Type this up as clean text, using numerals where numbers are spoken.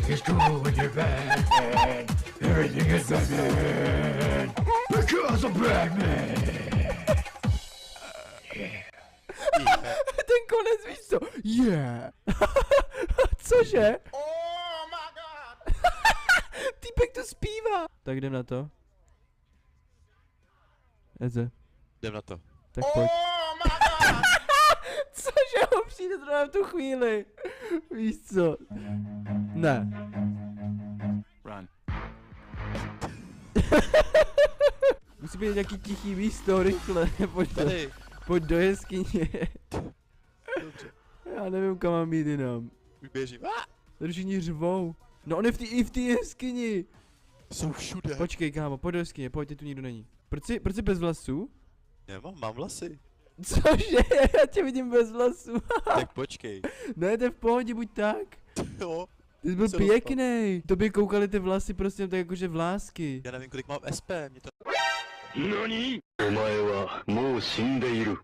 is cool when you're Batman. Everything is Batman. Because I'm Batman. Ten konec, víš co? Yeah. Cože? Oh my god! Týpek to zpívá. Tak jdem na to. Eze, Jdem na to. tak pojď. Oh my god! Cože ho přijde zrovna v tu chvíli? Víš co? Ne. Run. Musí být nějaký tichý místo, rychle, Tady. pojď do jeskyně. Dobře. Já nevím, kam mám jít jinam. Už běžím. Tady všichni řvou. No on je i v té jeskyni. Jsou všude. Počkej, kámo, pojď do jeskyně, pojď, tu nikdo není. Proč jsi bez vlasů? Mám vlasy. Cože? Já tě vidím bez vlasů. Tak počkej. Ne, to je v pohodě, buď tak. Jo. Ty jsi byl Co pěknej. Tobě koukaly ty vlasy prostě tak jakože vlásky. Já nevím, kolik mám SP, mě to... 何お前はもう死んでいる。